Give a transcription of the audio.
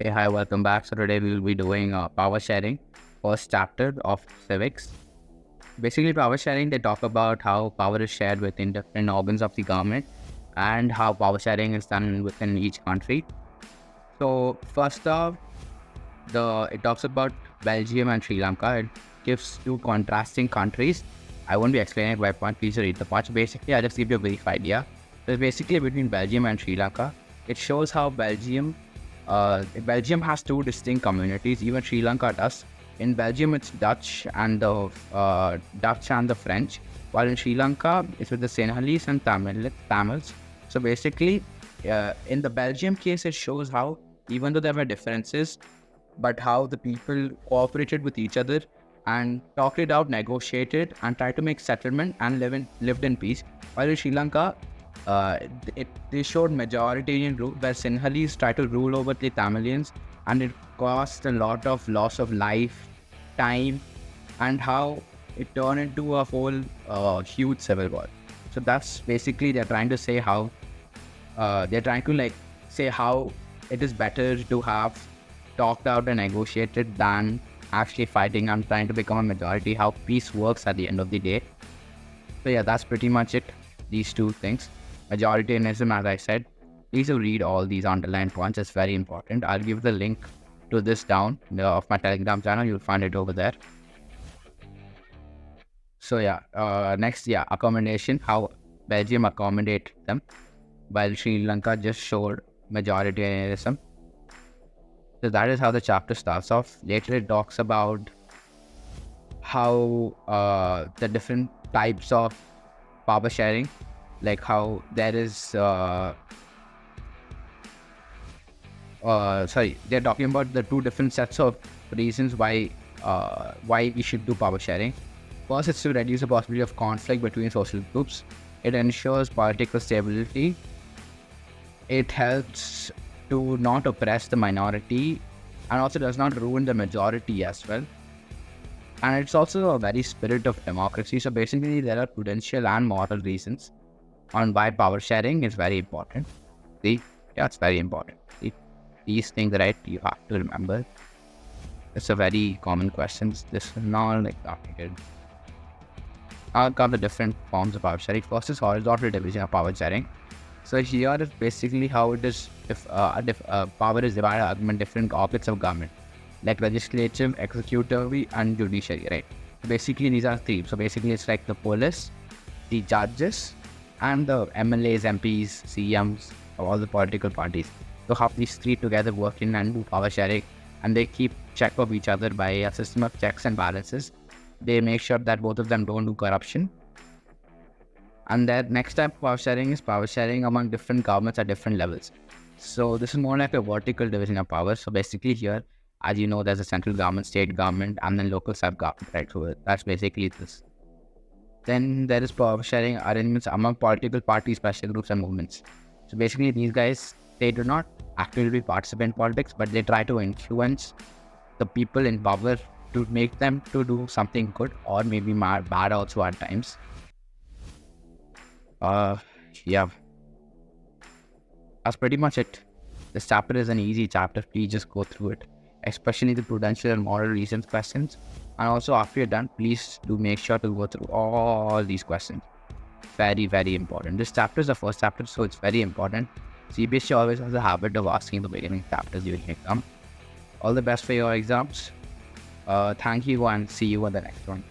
Hey, hi, welcome back. So today we will be doing power sharing, first chapter of civics. Basically, power sharing, they talk about how power is shared within different organs of the government and how power sharing is done within each country. So first off, it talks about Belgium and Sri Lanka. It gives two contrasting countries. I won't be explaining it by point. Please read the part. So basically, I'll just give you a brief idea. So basically, between Belgium and Sri Lanka, it shows how Belgium has two distinct communities. Even Sri Lanka does. In Belgium, it's Dutch and the French, while in Sri Lanka, it's with the Sinhalese and Tamils. So basically, in the Belgium case, it shows how even though there were differences, but how the people cooperated with each other and talked it out, negotiated, and tried to make settlement and lived in peace. While in Sri Lanka, they showed majoritarian rule where Sinhalese tried to rule over the Tamilians, and it caused a lot of loss of life, time, and how it turned into a whole huge civil war. So that's basically they're trying to say how how it is better to have talked out and negotiated than actually fighting and trying to become a majority, how peace works at the end of the day. So yeah, that's pretty much it. These two things. Majoritarianism, as I said, please do read all these underlined points. It's very important. I'll give the link to this down of my Telegram channel. You'll find it over there. So yeah, next, accommodation, how Belgium accommodated them, while Sri Lanka just showed majoritarianism. So that is how the chapter starts off. Later it talks about how the different types of power sharing, like how there is they're talking about the two different sets of reasons why we should do power sharing. First, it's to reduce the possibility of conflict between social groups. It ensures political stability. It helps to not oppress the minority, and also does not ruin the majority as well. And it's also a very spirit of democracy. So basically, there are prudential and moral reasons on why power sharing is very important. See, yeah, it's very important. See, these things, right, you have to remember. It's a very common question. This is not like complicated. I'll cover the different forms of power sharing. First is horizontal division of power sharing. So here is basically how it is if power is divided among different organs of government, like legislative, executive, and judiciary, right? So basically these are three. So basically it's like the police, the judges, and the MLAs, MPs, CMs of all the political parties. So how these three together work in and do power sharing, and they keep check of each other by a system of checks and balances. They make sure that both of them don't do corruption. And that next type of power sharing is power sharing among different governments at different levels. So this is more like a vertical division of power. So basically here, as you know, there's a central government, state government, and then local sub-government, right? So that's basically this. Then there is power sharing arrangements among political parties, special groups, and movements. So basically these guys, they do not actively participate in politics, but they try to influence the people in power to make them to do something good or maybe bad also at times. Yeah, that's pretty much it. This chapter is an easy chapter. Please just go through it, especially the prudential and moral reasons questions. And also after you're done, please do make sure to go through all these questions. Very, very important. This chapter is the first chapter, so it's very important. CBSE always has a habit of asking the beginning chapters during exam. All the best for your exams. Thank you and see you on the next one.